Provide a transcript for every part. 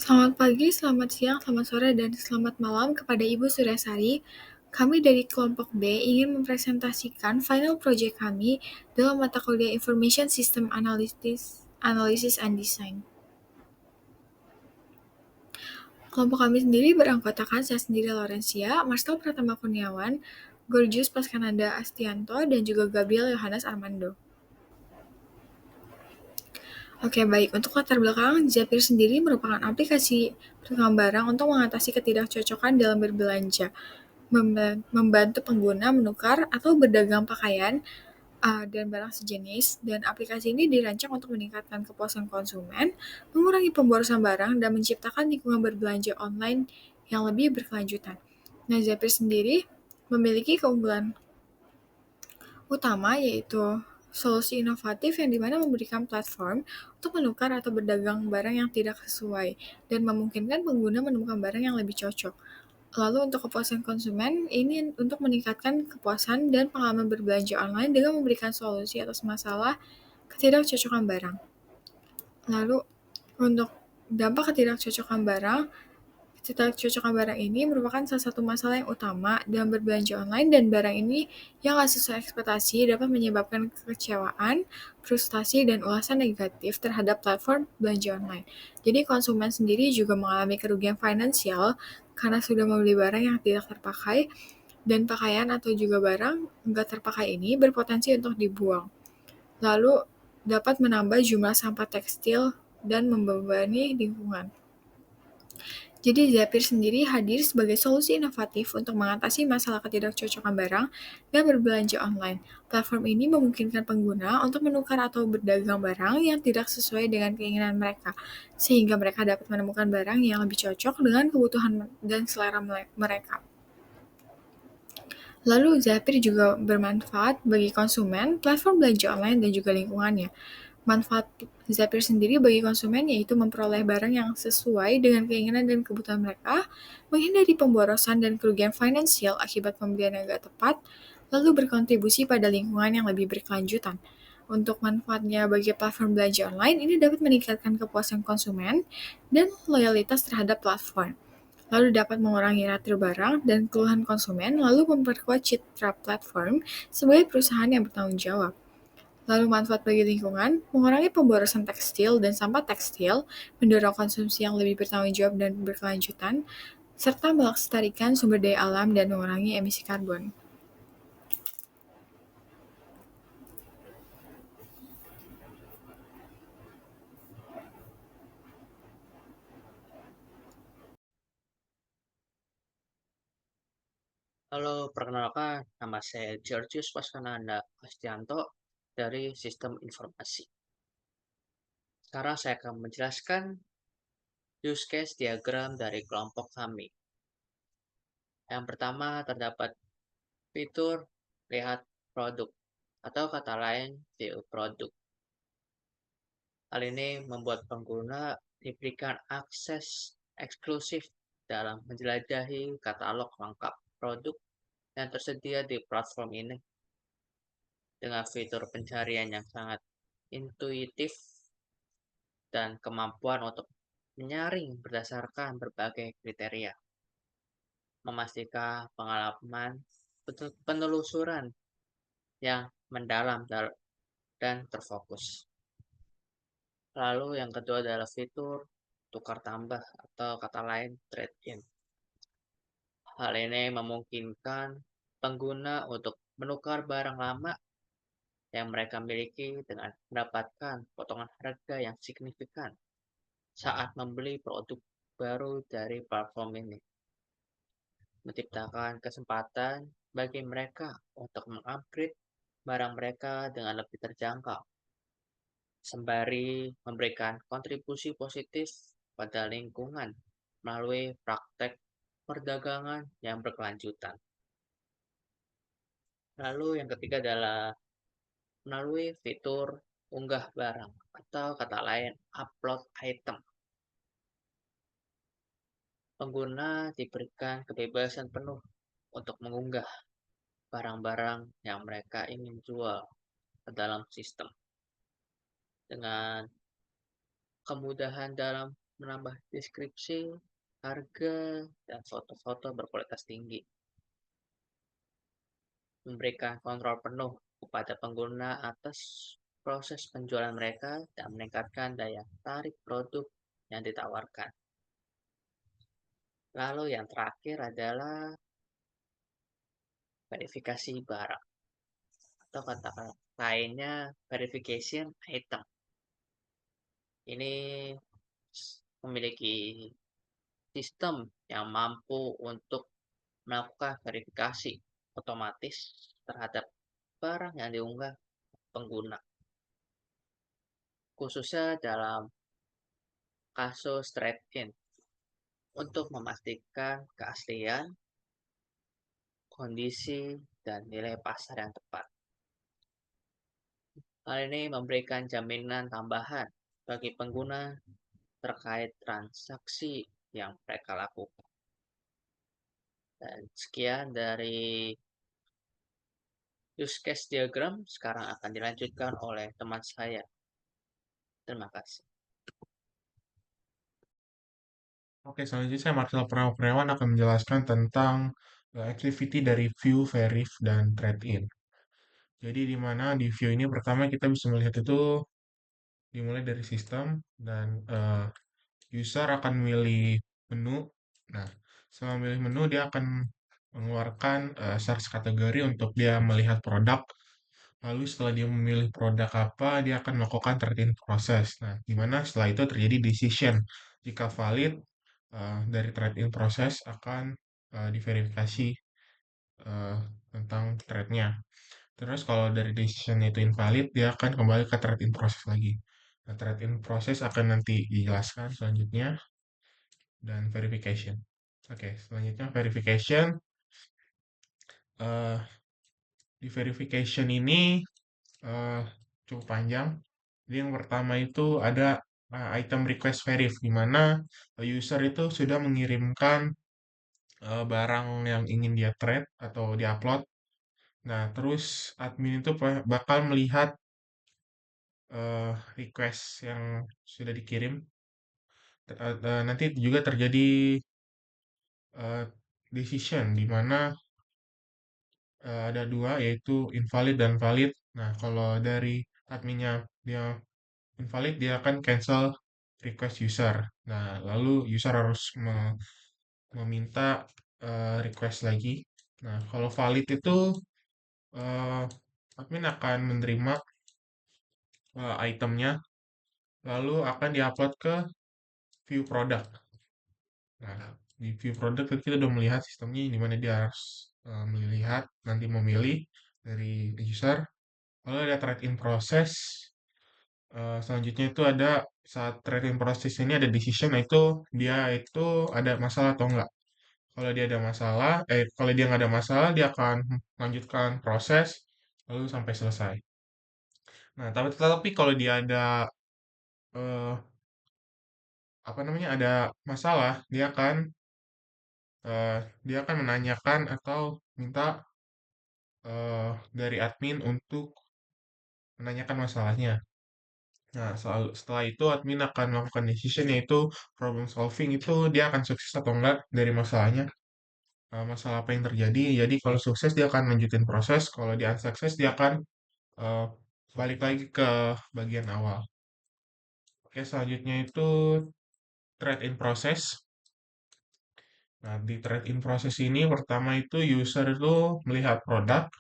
Selamat pagi, selamat siang, selamat sore, dan selamat malam kepada Ibu Suryasari. Kami dari kelompok B ingin mempresentasikan final project kami dalam mata kuliah Information System Analysis and Design. Kelompok kami sendiri beranggotakan saya sendiri Laurencia, Marcel Pratama Kurniawan, Gorgeous Pascananda Astianto, dan juga Gabriel Yohanes Armando. Oke, baik. Untuk latar belakang, Zapier sendiri merupakan aplikasi pertukaran barang untuk mengatasi ketidakcocokan dalam berbelanja, membantu pengguna menukar atau berdagang pakaian dan barang sejenis, dan aplikasi ini dirancang untuk meningkatkan kepuasan konsumen, mengurangi pemborosan barang, dan menciptakan lingkungan berbelanja online yang lebih berkelanjutan. Nah, Zapier sendiri memiliki keunggulan utama yaitu solusi inovatif yang dimana memberikan platform untuk menukar atau berdagang barang yang tidak sesuai dan memungkinkan pengguna menemukan barang yang lebih cocok. Lalu untuk kepuasan konsumen, ini untuk meningkatkan kepuasan dan pengalaman berbelanja online dengan memberikan solusi atas masalah ketidakcocokan barang. Lalu untuk dampak ketidakcocokan barang, ketidakcocokan barang ini merupakan salah satu masalah yang utama dalam berbelanja online, dan barang ini yang nggak sesuai ekspektasi dapat menyebabkan kekecewaan, frustasi, dan ulasan negatif terhadap platform belanja online. Jadi konsumen sendiri juga mengalami kerugian finansial karena sudah membeli barang yang tidak terpakai, dan pakaian atau juga barang nggak terpakai ini berpotensi untuk dibuang. Lalu dapat menambah jumlah sampah tekstil dan membebani lingkungan. Jadi Zapier sendiri hadir sebagai solusi inovatif untuk mengatasi masalah ketidakcocokan barang dan berbelanja online. Platform ini memungkinkan pengguna untuk menukar atau berdagang barang yang tidak sesuai dengan keinginan mereka, sehingga mereka dapat menemukan barang yang lebih cocok dengan kebutuhan dan selera mereka. Lalu Zapier juga bermanfaat bagi konsumen, platform belanja online, dan juga lingkungannya. Manfaat Zapier sendiri bagi konsumen yaitu memperoleh barang yang sesuai dengan keinginan dan kebutuhan mereka, menghindari pemborosan dan kerugian finansial akibat pembelian yang tidak tepat, lalu berkontribusi pada lingkungan yang lebih berkelanjutan. Untuk manfaatnya bagi platform belanja online, ini dapat meningkatkan kepuasan konsumen dan loyalitas terhadap platform, lalu dapat mengurangi ratir barang dan keluhan konsumen, lalu memperkuat citra platform sebagai perusahaan yang bertanggung jawab. Lalu manfaat bagi lingkungan, mengurangi pemborosan tekstil dan sampah tekstil, mendorong konsumsi yang lebih bertanggung jawab dan berkelanjutan, serta melestarikan sumber daya alam dan mengurangi emisi karbon. Halo, perkenalkan nama saya Georgius Pascananda Astianto dari Sistem Informasi. Sekarang saya akan menjelaskan use case diagram dari kelompok kami. Yang pertama terdapat fitur lihat produk atau kata lain view produk. Hal ini membuat pengguna diberikan akses eksklusif dalam menjelajahi katalog lengkap produk yang tersedia di platform ini. Dengan fitur pencarian yang sangat intuitif dan kemampuan untuk menyaring berdasarkan berbagai kriteria, memastikan pengalaman penelusuran yang mendalam dan terfokus. Lalu yang kedua adalah fitur tukar tambah atau kata lain trade-in. Hal ini memungkinkan pengguna untuk menukar barang lama yang mereka miliki dengan mendapatkan potongan harga yang signifikan saat membeli produk baru dari platform ini, menciptakan kesempatan bagi mereka untuk mengupgrade barang mereka dengan lebih terjangkau, sembari memberikan kontribusi positif pada lingkungan melalui praktek perdagangan yang berkelanjutan. Lalu yang ketiga adalah melalui fitur unggah barang atau kata lain upload item. Pengguna diberikan kebebasan penuh untuk mengunggah barang-barang yang mereka ingin jual ke dalam sistem dengan kemudahan dalam menambah deskripsi, harga, dan foto-foto berkualitas tinggi, memberikan kontrol penuh kepada pengguna atas proses penjualan mereka, dan meningkatkan daya tarik produk yang ditawarkan. Lalu yang terakhir adalah verifikasi barang atau kata lainnya verification item. Ini memiliki sistem yang mampu untuk melakukan verifikasi otomatis terhadap barang yang diunggah pengguna, khususnya dalam kasus trade-in, untuk memastikan keaslian, kondisi, dan nilai pasar yang tepat. Hal ini memberikan jaminan tambahan bagi pengguna terkait transaksi yang mereka lakukan. Dan sekian dari use case diagram, sekarang akan dilanjutkan oleh teman saya. Terima kasih. Oke, selanjutnya saya Marcel Prawan akan menjelaskan tentang activity dari view, verif, dan trade-in. Jadi di mana di view ini pertama kita bisa melihat itu dimulai dari sistem dan user akan memilih menu. Nah, setelah memilih menu dia akan mengeluarkan search kategori untuk dia melihat produk. Lalu setelah dia memilih produk apa, dia akan melakukan trade-in proses. Nah, di mana setelah itu terjadi decision. Jika valid, dari trade-in proses akan diverifikasi eh, tentang trade-nya. Terus kalau dari decision itu invalid, dia akan kembali ke trade-in proses lagi. Nah, trade-in proses akan nanti dijelaskan selanjutnya dan verification. Oke, selanjutnya verification. eh di verification ini eh, cukup panjang. Jadi yang pertama itu ada item request verif, di mana user itu sudah mengirimkan barang yang ingin dia trade atau diupload. Nah, terus admin itu bakal melihat request yang sudah dikirim. Nanti juga terjadi eh, decision, di mana ada dua, yaitu invalid dan valid. Nah, kalau dari adminnya dia invalid, dia akan cancel request user. Nah, lalu user harus meminta request lagi. Nah, kalau valid itu eh, admin akan menerima itemnya, lalu akan diupload ke view product. Nah, di view product tadi kita udah melihat sistemnya di mana dia harus melihat, nanti memilih dari user. Lalu ada trade-in proses. Selanjutnya itu ada saat trade-in proses ini ada decision, yaitu dia itu ada masalah atau enggak. Kalau dia nggak ada masalah, dia akan melanjutkan proses lalu sampai selesai. Nah, tapi kalau dia ada eh, apa namanya ada masalah, eh, dia akan menanyakan atau minta dari admin untuk menanyakan masalahnya. Nah, setelah itu admin akan melakukan decision, yaitu problem solving, itu dia akan sukses atau enggak dari masalahnya. Masalah apa yang terjadi. Jadi kalau sukses dia akan lanjutin proses, kalau dia unsukses dia akan eh, balik lagi ke bagian awal. Oke, selanjutnya itu trade in process. Nah, di trade in process ini pertama itu user itu melihat produk,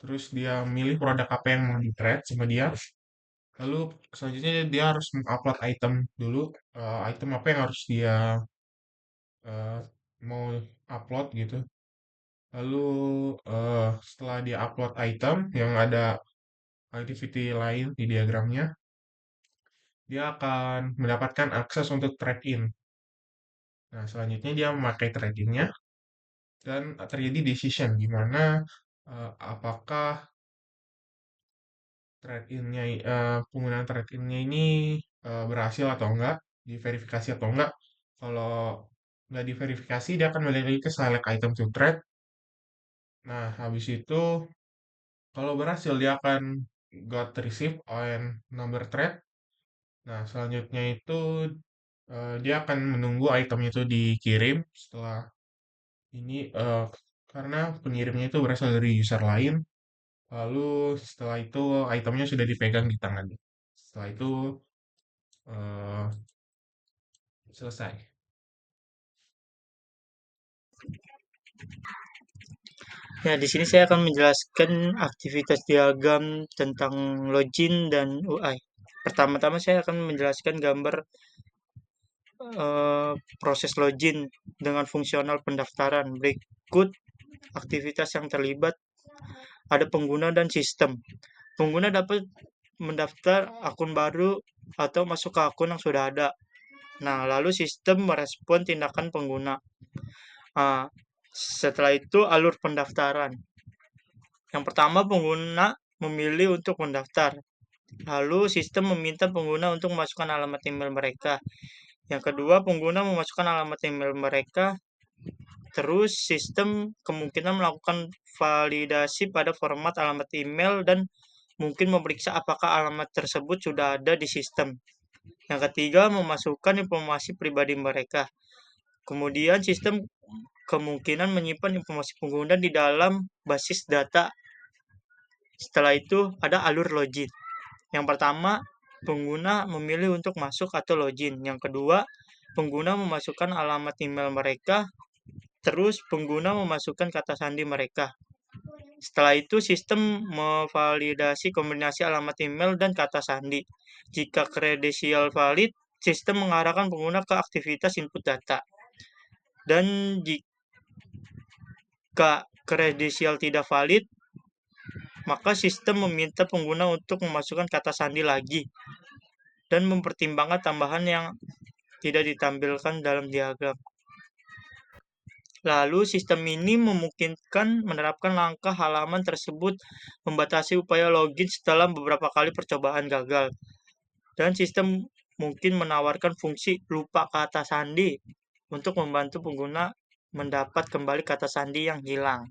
terus dia milih produk apa yang mau di trade sama dia. Lalu selanjutnya dia harus mengupload item dulu, item apa yang harus dia eh, mau upload gitu. Lalu setelah dia upload item yang ada activity lain di diagramnya, dia akan mendapatkan akses untuk trade-in. Nah, selanjutnya dia memakai trade-innya dan terjadi decision di mana apakah penggunaan trade-innya ini berhasil atau enggak, diverifikasi atau enggak. Kalau nggak diverifikasi, dia akan balik lagi ke select item to trade. Nah, habis itu kalau berhasil dia akan got receive on number trade. Nah, selanjutnya itu Dia akan menunggu itemnya itu dikirim setelah ini karena pengirimnya itu berasal dari user lain. Lalu setelah itu itemnya sudah dipegang di tangannya. Setelah itu eh, selesai. Ya, di sini saya akan menjelaskan aktivitas diagram tentang login dan UI. Pertama-tama saya akan menjelaskan gambar proses login dengan fungsional pendaftaran. Berikut aktivitas yang terlibat, ada pengguna dan sistem. Pengguna dapat mendaftar akun baru atau masuk ke akun yang sudah ada. Nah, lalu sistem merespon tindakan pengguna. Nah, setelah itu alur pendaftaran. Yang pertama, pengguna memilih untuk mendaftar. Lalu sistem meminta pengguna untuk memasukkan alamat email mereka. Yang kedua, pengguna memasukkan alamat email mereka. Terus sistem kemungkinan melakukan validasi pada format alamat email dan mungkin memeriksa apakah alamat tersebut sudah ada di sistem. Yang ketiga, memasukkan informasi pribadi mereka. Kemudian sistem kemungkinan menyimpan informasi pengguna di dalam basis data. Setelah itu ada alur login. Yang pertama, pengguna memilih untuk masuk atau login. Yang kedua, pengguna memasukkan alamat email mereka. Terus pengguna memasukkan kata sandi mereka. Setelah itu sistem memvalidasi kombinasi alamat email dan kata sandi. Jika kredensial valid, sistem mengarahkan pengguna ke aktivitas input data. Dan jika kredensial tidak valid, maka sistem meminta pengguna untuk memasukkan kata sandi lagi dan mempertimbangkan tambahan yang tidak ditampilkan dalam diagram. Lalu sistem ini memungkinkan menerapkan langkah halaman tersebut membatasi upaya login setelah beberapa kali percobaan gagal. Dan sistem mungkin menawarkan fungsi lupa kata sandi untuk membantu pengguna mendapat kembali kata sandi yang hilang.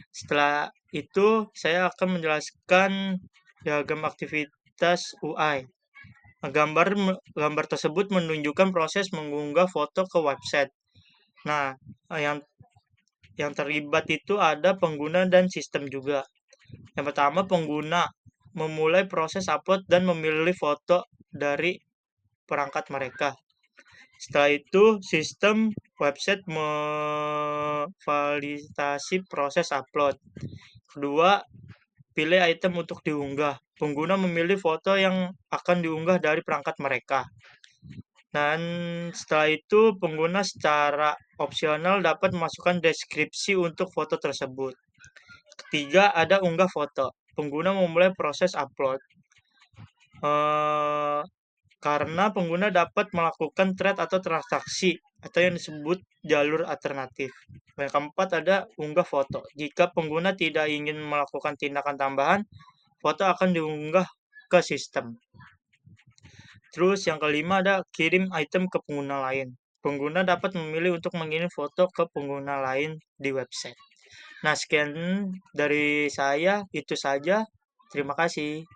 Setelah itu, saya akan menjelaskan diagram aktivitas UI. Gambar tersebut menunjukkan proses mengunggah foto ke website. Nah, yang terlibat itu ada pengguna dan sistem juga. Yang pertama, pengguna memulai proses upload dan memilih foto dari perangkat mereka. Setelah itu, sistem website memvalidasi proses upload. Kedua, pilih item untuk diunggah. Pengguna memilih foto yang akan diunggah dari perangkat mereka. Dan setelah itu, pengguna secara opsional dapat memasukkan deskripsi untuk foto tersebut. Ketiga, ada unggah foto. Pengguna memulai proses upload. Karena pengguna dapat melakukan thread atau transaksi atau yang disebut jalur alternatif. Yang keempat ada unggah foto. Jika pengguna tidak ingin melakukan tindakan tambahan, foto akan diunggah ke sistem. Terus yang kelima ada kirim item ke pengguna lain. Pengguna dapat memilih untuk mengirim foto ke pengguna lain di website. Nah, sekian dari saya, itu saja. Terima kasih.